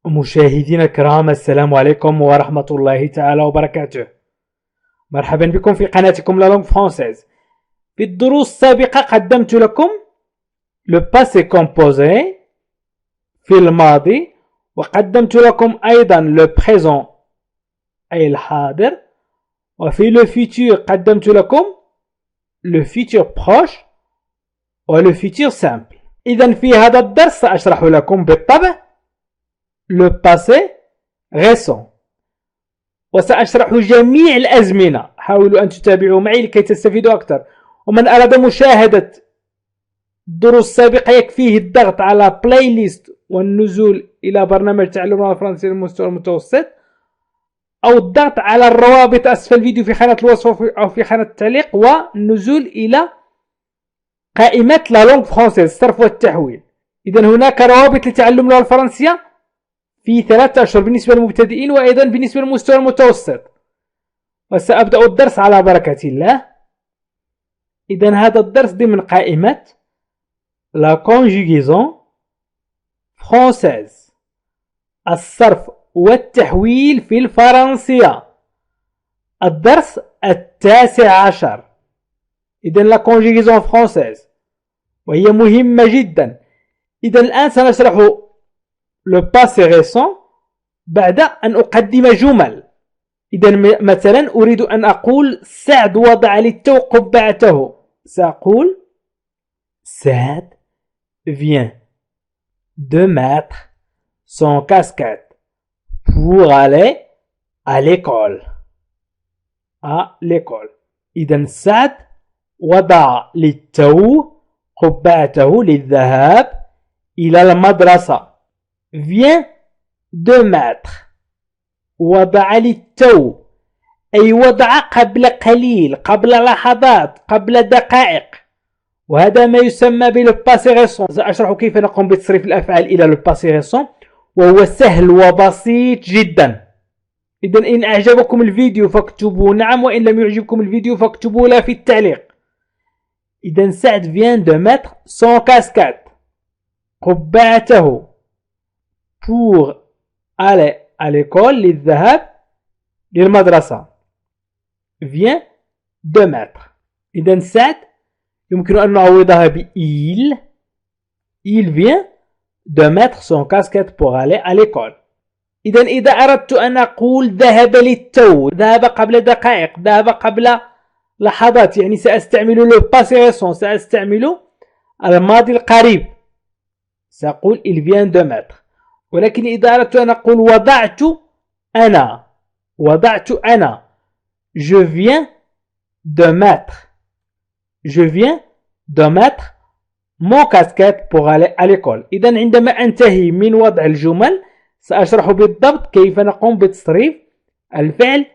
مشاهدينا الكرام، السلام عليكم ورحمة الله تعالى وبركاته. مرحبا بكم في قناتكم لا لونغ فرونسيز. في الدروس السابقة قدمت لكم لو باسي كومبوزي في الماضي، وقدمت لكم أيضا لو بريزون أي الحاضر، وفي لو فيتور قدمت لكم لو فيتور بروش ولو فيتور سامبل. إذن في هذا الدرس سأشرح لكم بالطبع le passé récent، وسأشرح جميع الأزمنة. حاولوا أن تتابعوا معي لكي تستفيدوا أكثر. ومن أراد مشاهدة الدروس السابقة يكفيه الضغط على بلاي ليست والنزول إلى برنامج تعلم اللغة الفرنسية للمستوى المتوسط، أو الضغط على الروابط أسفل الفيديو في خانة الوصف أو في خانة التعليق، والنزول إلى قائمة لا لونغ فرونسيز الصرف والتحويل. إذن هناك روابط لتعلم اللغة الفرنسية في 3 أشهر بالنسبة للمبتدئين، وأيضا بالنسبة للمستوى المتوسط. وسأبدأ الدرس على بركة الله. إذن هذا الدرس ضمن قائمة La conjugaison française، الصرف والتحويل في الفرنسية، الدرس 19. إذن La conjugaison française، وهي مهمة جدا. إذن الآن سنشرح le passé récent بعد أن أقدم جمل. إذن مثلا أريد أن أقول سعد وضع للتو قبعته، سأقول سعد vient de mettre son casquette pour aller à l'école. إذن سعد وضع للتو قبعته للذهاب إلى المدرسة. vient de mettre، وضع للتو، أي وضع قبل قليل، قبل لحظات، قبل دقائق، وهذا ما يسمى بالباسي ريسون. سأشرح كيف نقوم بتصريف الأفعال إلى الباسي ريسون، وهو سهل وبسيط جدا. إذن إن أعجبكم الفيديو فاكتبوا نعم، وإن لم يعجبكم الفيديو فاكتبوا لا في التعليق. إذن سعد vient de mettre son casquette، قبعته، pour aller à l'école، للذهاب للمدرسة. vient de mettre. إذن سعد يمكن أن نعوضها ب il vient de mettre son casquette pour aller à l'école. إذن إذا أردت أن أقول ذهب للتو، ذهب قبل دقائق، ذهب قبل لحظات، يعني سأستعمل le passé récent، سأستعمل الماضي القريب، سأقول il vient de mettre. ولكن إذا أردت أن أقول وضعت أنا je viens de mettre mon casquette pour aller à l'école. إذن عندما أنتهي من وضع الجمل سأشرح بالضبط كيف نقوم بتصريف الفعل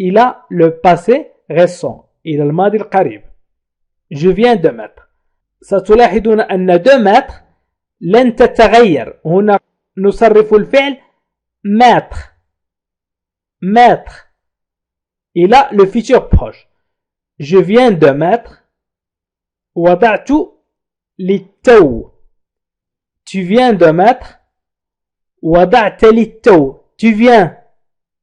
إلى le passé récent، إلى الماضي القريب. je viens de mettre. ستلاحظون أن de mettre لن تتغير. هنا نصرف الفعل mettre إلى le futur proche. je viens de mettre، وضعت للتو. tu viens de mettre، وضعت للتو.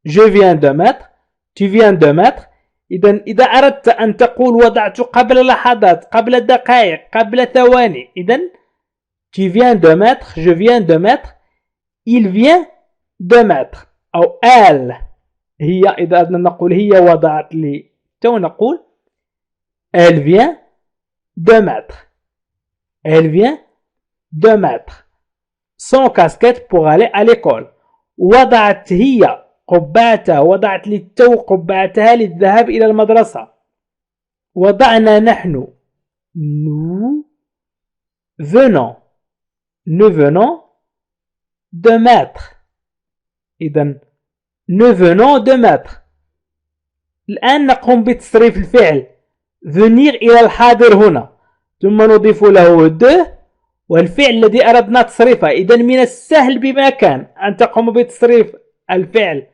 je viens de mettre، tu viens de mettre. إذا أردت أن تقول وضعت قبل لحظات، قبل دقائق، قبل ثواني، إذن tu viens de mettre، je viens de mettre، il vient de mettre، أو elle هي. إذا أردنا نقول هي وضعت لي تو نقول elle vient de mettre son casquette pour aller à l'école. وضعت هي قبعتها، وضعت للتو قبعتها للذهاب إلى المدرسة. وضعنا نحن nous venons de mettre. إذن nous venons de mettre. الآن نقوم بتصريف الفعل venir إلى الحاضر هنا، ثم نضيف له de والفعل الذي أردنا تصريفه. إذن من السهل بمكان أن تقوم بتصريف الفعل،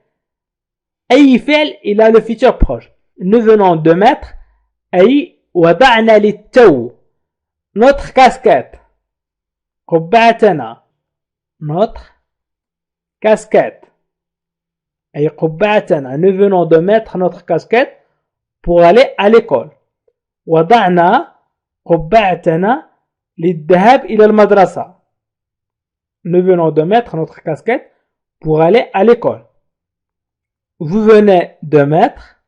أي فعل، إلى le futur proche. nous venons de mettre، أي وضعنا للتو notre casquette، قبعتنا، notre casquette. أي قبعتنا. Nous venons de mettre notre casquette pour aller à l'école. وضعنا قبعتنا للذهاب إلى المدرسة. Nous venons de mettre notre casquette pour aller à l'école. Vous venez de mettre.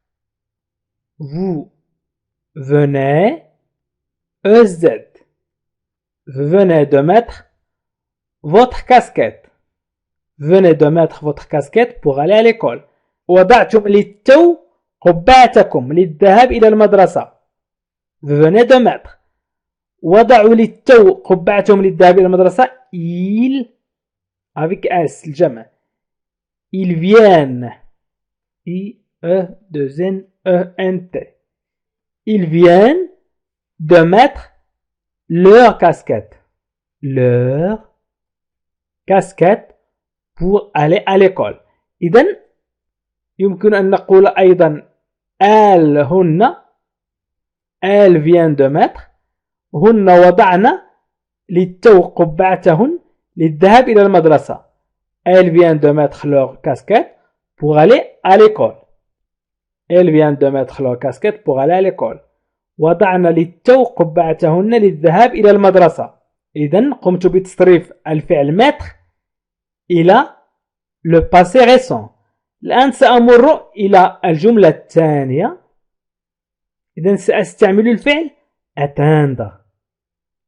Vous venez. EZ. Vous venez de mettre votre casquette. Venez de mettre votre casquette pour aller à l'école. وضعتم للتو قبعتكم للذهاب إلى المدرسة. Vous venez de mettre. وضعوا للتو قبعتهم للذهاب إلى المدرسة. Ils avec S الجمع. Ils viennent. I-E-2-N-E-N-T. Ils viennent de mettre leur casquette. Leur casquette pour aller à l'école. إذن يمكن أن نقول أيضا elles هن. elles viennent de mettre. هن وضعنا للتو قبعتهن للذهاب إلى المدرسة. elles viennent de mettre leur casquette pour aller à l'école. elles viennent de mettre leur casquette pour aller à l'école. وضعنا للتو قبعتهن للذهاب إلى المدرسة. إذن قمت بتصريف الفعل mettre إلى le passé récent. الآن سأمر إلى الجملة الثانية. إذن سأستعمل الفعل atteindre.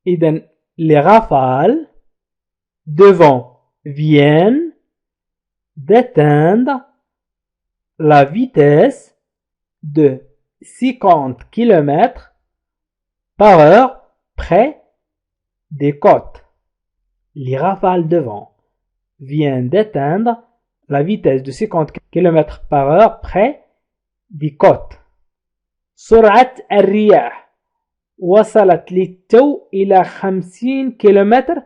إذن les rafales devant viennent d'atteindre la vitesse de 50 km par heure près des côtes. Les rafales de vent viennent d'atteindre la vitesse de 50 km par heure près des côtes. سرعة الرياح وصلت للتو إلى 50 كيلومتر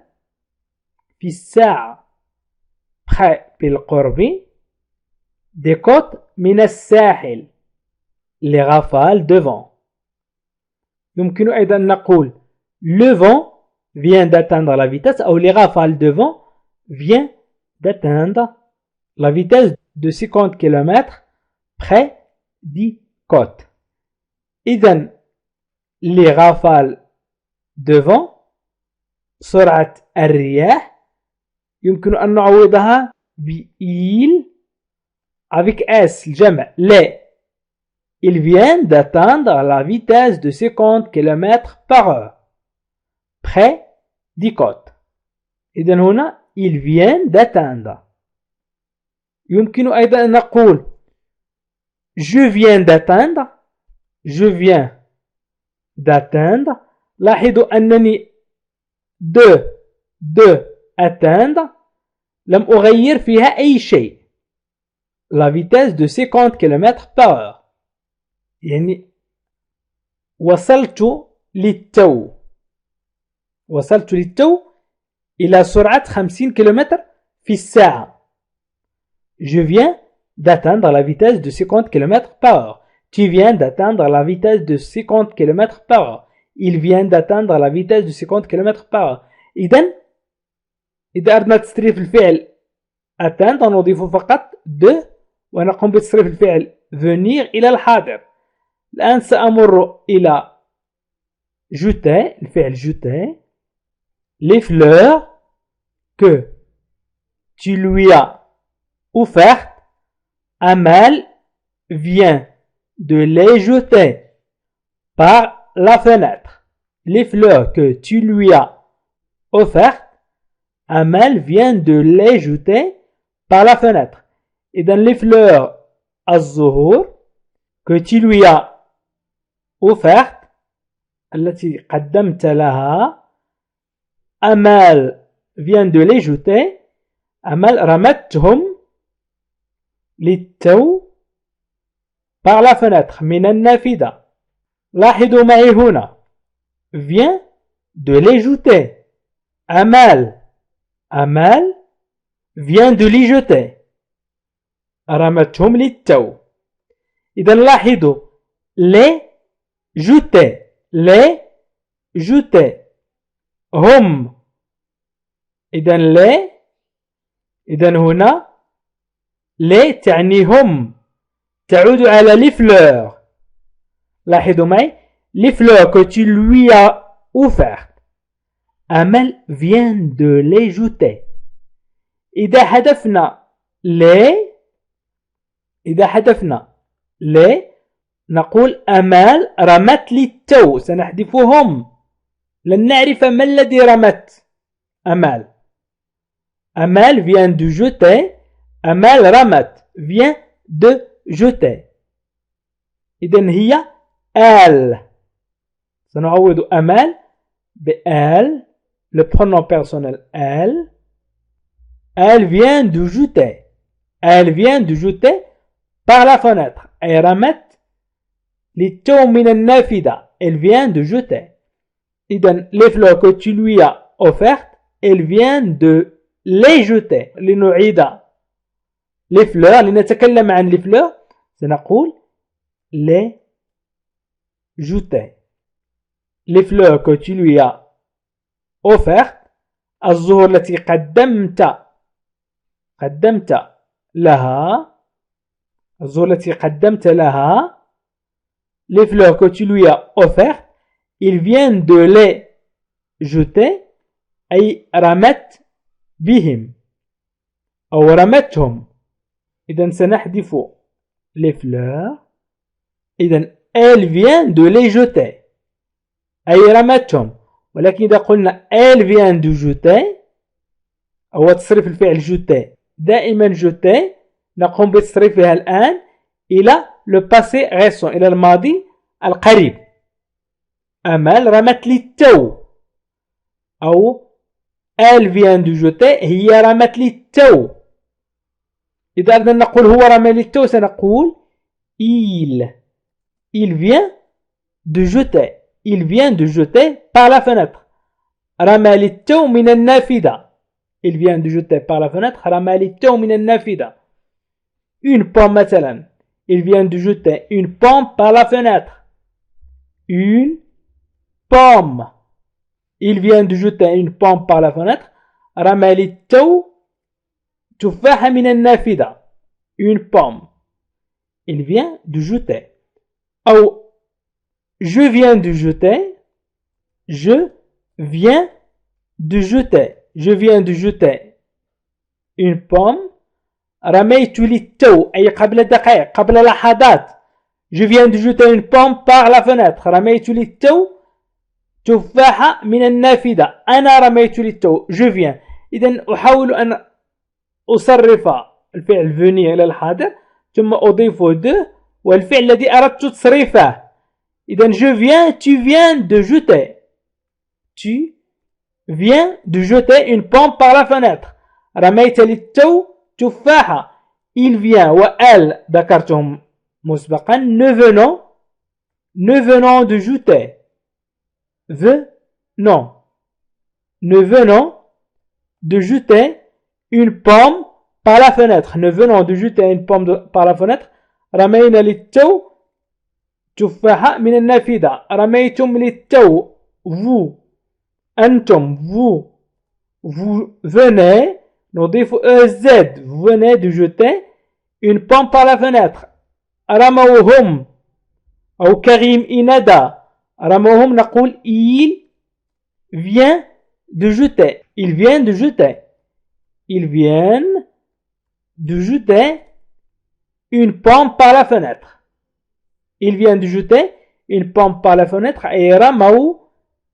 في الساعة près بالقرب des côtes من الساحل. les rafales de vent. يمكن أيضا نقول le vent vient d'atteindre la vitesse أو les rafales de vent viennent d'atteindre la vitesse de 50 km près des côtes. إذن les rafales de vent سرعة الرياح يمكن أن نعوضها بإيل avec S الجمع les. Ils viennent d'atteindre la vitesse de 50 km par heure près des côtes. إذن هنا ils viennent d'atteindre. يمكن أيضا أن نقول je viens d'atteindre. je viens d'atteindre. لاحظوا أنني de atteindre لم أغير فيها أي شيء. la vitesse de 50 km par heure. يعني وصلت للتو إلى سرعة 50 km في الساعة. je viens d'atteindre la vitesse de 50 km par heure. tu viens d'atteindre la vitesse de 50 km par heure. il vient d'atteindre la vitesse de 50 km par heure. إذا أردنا تصريف الفعل atteindre نضيف فقط de ونقوم بتصريف الفعل venir إلى الحاضر. الآن سأمر إلى jeter الفعل jeter. les fleurs que tu lui as offertes, Amal vient de les jeter par la fenêtre. les fleurs que tu lui as offertes, Amal vient de les jeter par la fenêtre. إذن les fleurs الزهور que tu lui as offert التي قدمت لها أمال vient de les jeter. أمال رمتهم للتو par la fenêtre من النافذة. لاحظوا معي هنا vient de les jeter. أمال vient de les jeter. رمتهم للتو. إذا لاحظوا les jeter هم. إذا هنا les تعني هم تعود على les fleurs. لاحظوا معي les fleurs que tu lui as offertes. Amal vient de les jeter. إذا حذفنا les نقول أمال رمت لي التو. سنحذفهم لن نعرف ما الذي رمت. أمال vient de jeter. أمال رمت vient de jeter. إذن هي elle. سنعوض أمال بelle le pronom personnel elle. Elle vient de jeter. Elle vient de jeter par la fenêtre. أي رمت للتو من النافذة. Elle vient de jeter. إذن les fleurs que tu lui as offertes, elle vient de les jeter. لنعيد les fleurs, لنتكلم عن les fleurs, سنقول les jeter. Les fleurs que tu lui as offertes, الزهور التي قدمت لها. الزهور التي قدمت لها. Les fleurs que tu lui as offertes, ils viennent de les jeter. أي رمت بهم أو رمتهم. إذن سنحذف les fleurs. إذن elle vient de les jeter أي رمتهم. ولكن إذا قلنا elle vient de jeter هو تصريف الفعل jeter. دائما jeter نقوم بتصريفها الآن إلى le passé récent إلى الماضي القريب. أمال رمت لي التو أو elle vient de jeter هي رمت لي التو. إذا أردنا نقول هو رمى لي التو سنقول il vient de jeter. Il vient de jeter par la fenêtre. رمى لي التو من النافذة. Il vient de jeter par la fenêtre. رمى لي التو من النافذة. Une pomme مثلا. Il vient de jeter une pomme par la fenêtre. Une pomme. Il vient de jeter une pomme par la fenêtre. رمى لي التو تفاحة من النافذة. Une pomme. Il vient de jeter. أو je viens de jeter. Je viens de jeter. Je viens de jeter une pomme. رميت لي التو أي قبل دقائق قبل لحظات. Je viens de jeter une pomme par la fenêtre. رميت لي التو تفاحة من النافذة. أنا رميت لي التو. Je viens. إذن أحاول أن أصرف الفعل venir إلى الحاضر ثم أضيف de والفعل الذي أردت تصريفه. إذن je viens, tu viens de jeter. Tu viens de jeter une pomme par la fenêtre. رميت لي التو تفاحة. Il vient وelle ذكرتهم مسبقا. Nous venons de jeter. Nous venons de jeter une pomme par la fenêtre. Nous venons de jeter une pomme par la fenêtre. رمينا للتو تفاحة من النافذة. رميتم للتو. Vous. أنتم. Vous venez. نضيف EZ. Vous venez de jeter une pomme par la fenêtre. رموهم. أو كريم إندا. رموهم نقول il vient de jeter. Il vient de jeter. Ils viennent de jeter une pomme par la fenêtre. Il vient de jeter une pomme par la fenêtre. أي رموا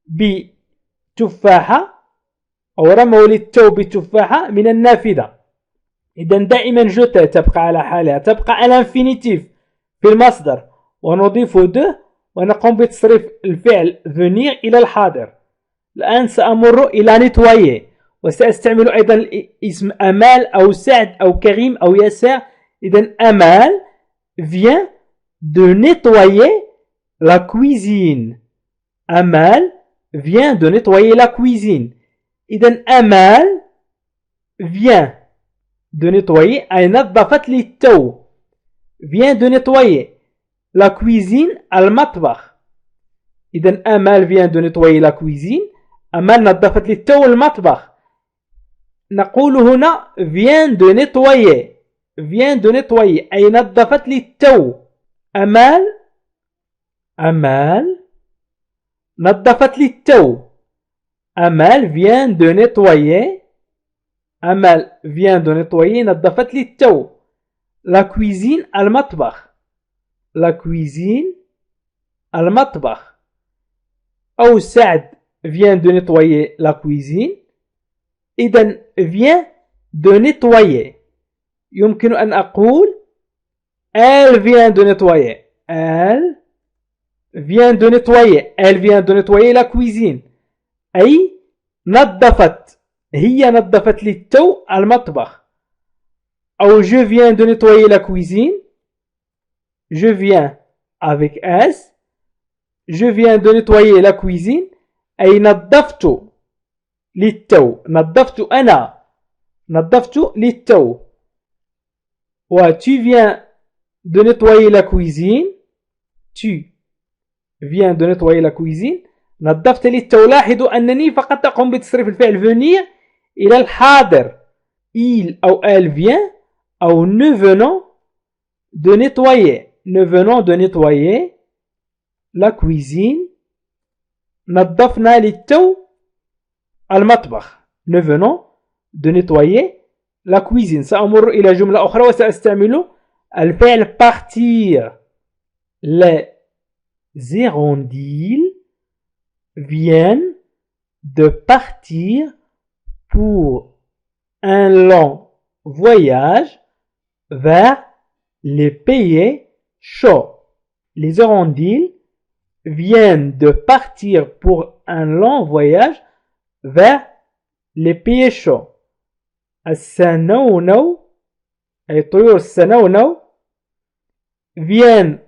بتفاحة أو رموا للتو بتفاحة من النافذة. إذن دائما jeter تبقى على حالها. تبقى على الانفينيتيف في المصدر ونضيف de ونقوم بتصريف الفعل venir إلى الحاضر. الآن سأمر إلى nettoyer وسأستعمل أيضا اسم أمال أو سعد أو كريم أو يسار. إذن أمال vient de nettoyer la cuisine. أمال vient de nettoyer la cuisine. إذن أمال vient de nettoyer أي نظفت لي التو. vient de nettoyer la cuisine المطبخ. إذن أمال vient de nettoyer la cuisine. أمال نظفت لي التو المطبخ. نقول هنا vient de nettoyer vient de nettoyer. أي نظفت لي التو. أمال نظفت لي التو. أمال vient de nettoyer. أمال vient de nettoyer نظفت لي التو. La cuisine المطبخ. La cuisine المطبخ. أو سعد vient de nettoyer la cuisine. إذن vient de nettoyer. يمكن أن أقول elle vient de nettoyer. Elle vient de nettoyer. Elle vient de nettoyer la cuisine. أي نظفت. هي نظفت لي التو المطبخ. أو je viens de nettoyer la cuisine. Je viens avec S. Je viens de nettoyer la cuisine. أي نظفت للتو. نظفت أنا. نظفت للتو. و tu viens de nettoyer la cuisine. Tu viens de nettoyer la cuisine. نظفت للتو. لاحظوا أنني فقط أقوم بتصريف الفعل venir إلى الحاضر. Il أو elle vient أو nous venons de nettoyer. Nous venons de nettoyer la cuisine. نظفنا للتو المطبخ. Nous venons de nettoyer la cuisine. سأمر إلى جملة أخرى وسأستعمل الفعل partir. Les hirondelles viennent de partir pour un long voyage vers les pays chauds. Les hirondelles viennent de partir pour un long voyage vers les pays chauds. السنونو أي طيور السنونو viennent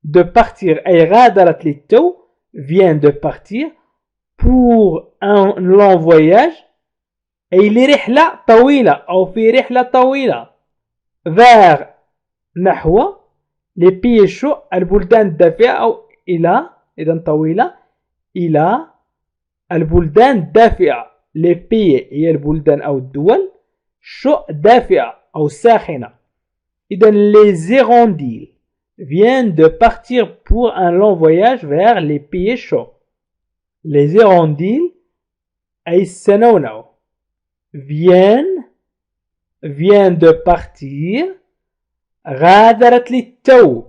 de partir أي غادرت للتو viennent de partir pour un long voyage أي لرحلة طويلة أو في رحلة طويلة vers نحو les pays chauds البلدان الدافئة أو إلى إذا طويلة إلى البلدان الدافئة les pays هي البلدان أو الدول chaud دافئة أو ساخنة. إذا les hirondelles viennent de partir pour un long voyage vers les pays chauds. Les hirondelles أي السنونو viennent de partir غادرت للتو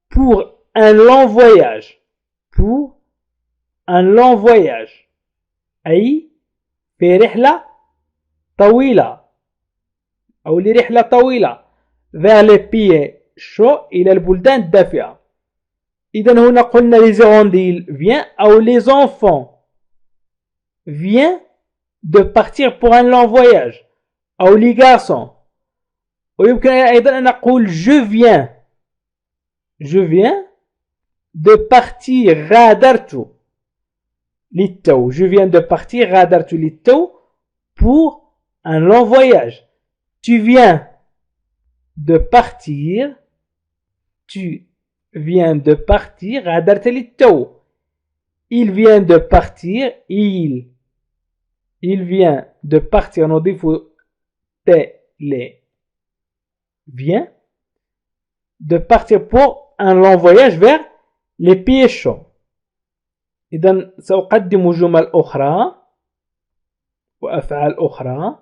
pour un long voyage. Pour un long voyage أي في رحلة طويلة أو لرحلة طويلة vers les pays chauds إلى البلدان الدافئة. إذا هنا قلنا les hirondelles viennent أو les enfants viennent de partir pour un long voyage أو les garçons. ويمكن أيضا أن نقول je viens de partir غادرت للتو. Je viens de partir غادرت للتو pour un long voyage. Tu viens de partir. Tu viens de partir غادرت للتو. Il vient de partir. Il vient de partir. نضيف les vient de partir pour un long voyage vers les pays chauds. إذن سأقدم جمل أخرى وأفعال أخرى.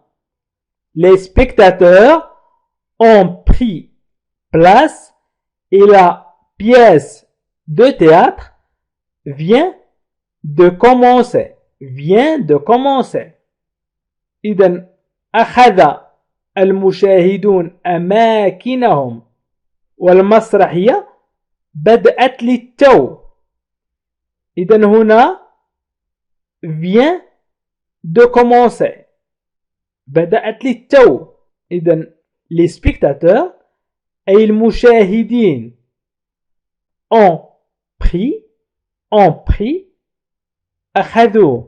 Les spectateurs ont pris place et la pièce de théâtre vient de commencer. إذن أخذ المشاهدون أماكنهم والمسرحية بدأت للتو. إذن هنا vient de commencer. بدأت للتو. إذن les spectateurs أي المشاهدين ont pris أخذوا.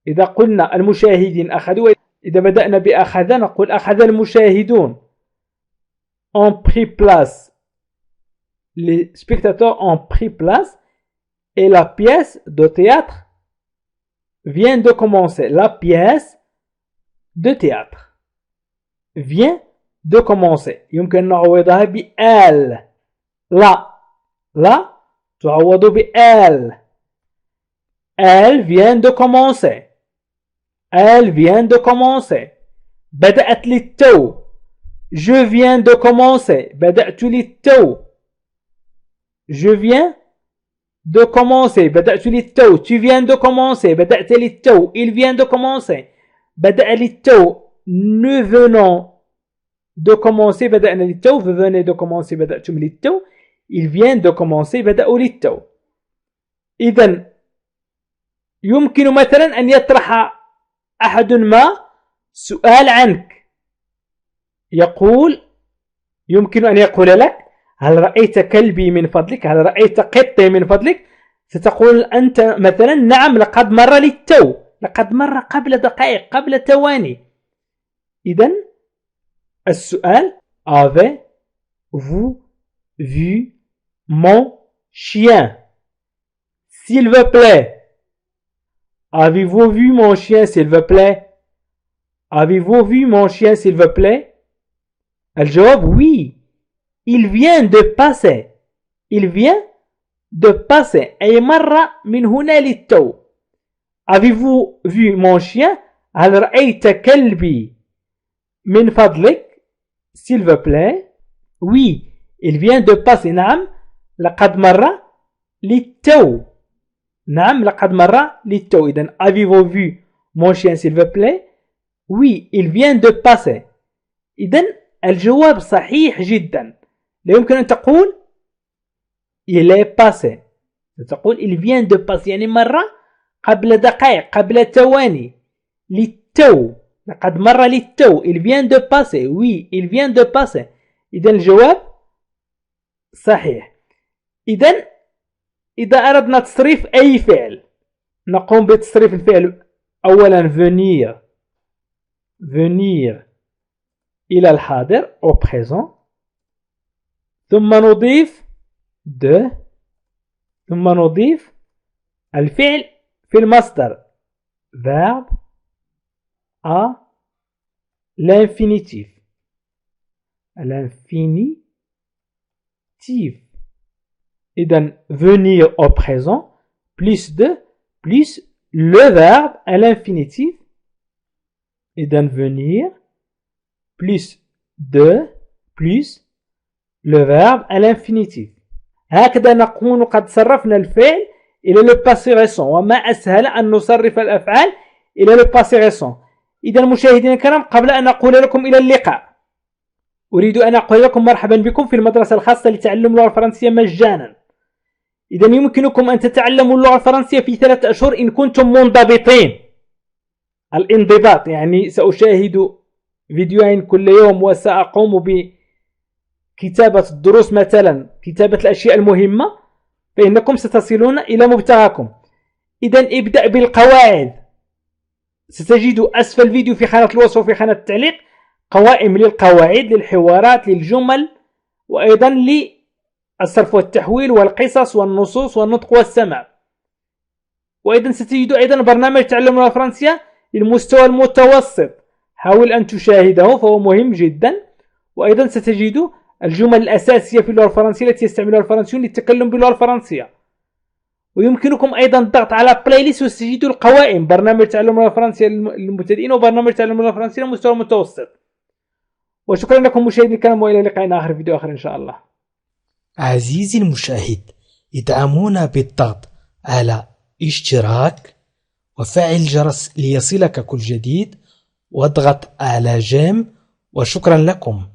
إذا قلنا المشاهدين أخذوا إذا بدأنا بأخذ نقول أخذ المشاهدون. ont pris place. Les spectateurs ont pris place et la pièce de théâtre vient de commencer. La pièce de théâtre vient de commencer. يمكن أن نعوضها بال. لا تعوض بال. Elle vient de commencer. Elle vient de commencer. بدأت للتو. Je viens de commencer. بدأت للتو. Je viens de commencer. بدأت للتو. Tu viens de commencer. بدأت للتو. Il vient de commencer. بدأ للتو. Nous venons de commencer. بدأنا للتو. Vous venez de commencer. بدأتم للتو. Il vient de commencer. بدأوا للتو. إذن يمكن مثلا أن يطرح أحد ما سؤال عنك. يمكن أن يقول لك: هل رأيت كلبي من فضلك؟ هل رأيت قطي من فضلك؟ ستقول أنت مثلا: نعم، لقد مر للتو، لقد مر قبل دقائق، قبل ثواني. إذن السؤال: Avez-vous vu mon chien? S'il vous plaît. Avez-vous vu mon chien, s'il vous plaît? Avez-vous vu mon chien, s'il vous plaît? الجواب: oui. Il vient de passer. Il vient de passer. أي مرة من هنا للتو. Avez-vous vu mon chien? هل رأيت كلبي من فضلك؟ S'il vous plaît. Oui. Il vient de passer. نعم، لقد مر للتو. نعم، لقد مر للتو. إذن avez-vous vu mon chien, s'il vous plaît? Oui. Il vient de passer. إذن الجواب صحيح جدا. لا يمكن أن تقول il est passé. تقول il vient de passer، يعني مرة قبل دقائق، قبل ثواني. للتو، لقد مر للتو. il vient de passer. oui il vient de passer. إذا الجواب صحيح. إذا أردنا تصريف أي فعل نقوم بتصريف الفعل أولا venir إلى الحاضر au présent، ثم نضيف de، ثم نضيف الفعل في المصدر verbe à l'infinitif. إذن venir au présent plus de plus le verbe à l'infinitif. إذن venir plus de plus le verbe à l'infinitif. هكذا نكون قد صرفنا الفعل إلى le passé récent، وما أسهل أن نصرف الأفعال إلى le passé récent. إذا مشاهدينا الكرام، قبل أن أقول لكم إلى اللقاء، أريد أن أقول لكم مرحبا بكم في المدرسة الخاصة لتعلم اللغة الفرنسية مجانا. إذا يمكنكم أن تتعلموا اللغة الفرنسية في 3 أشهر إن كنتم منضبطين. الانضباط يعني سأشاهد فيديوهين كل يوم، وسأقوم بكتابة الدروس، مثلا كتابة الأشياء المهمة، فإنكم ستصلون إلى مبتغاكم. إذا ابدأ بالقواعد. ستجد أسفل الفيديو في خانة الوصف وفي خانة التعليق قوائم للقواعد، للحوارات، للجمل، وأيضا للصرف والتحويل والقصص والنصوص والنطق والسمع. وأيضا ستجد أيضا برنامج تعلم اللغة الفرنسية للمستوى المتوسط، حاول أن تشاهده فهو مهم جدا. وأيضا ستجد الجمل الأساسية في اللغة الفرنسية التي يستعملها الفرنسيون للتكلم باللغة الفرنسية. ويمكنكم أيضا الضغط على بلاي ليست وستجدوا القوائم: برنامج تعلم اللغة الفرنسية للمبتدئين وبرنامج تعلم اللغة الفرنسية للمستوى المتوسط. وشكرا لكم مشاهدينا الكرام، وإلى لقاء آخر فيديو آخر إن شاء الله. عزيزي المشاهد، ادعمونا بالضغط على اشتراك وفعل الجرس ليصلك كل جديد، واضغط على جيم، وشكرا لكم.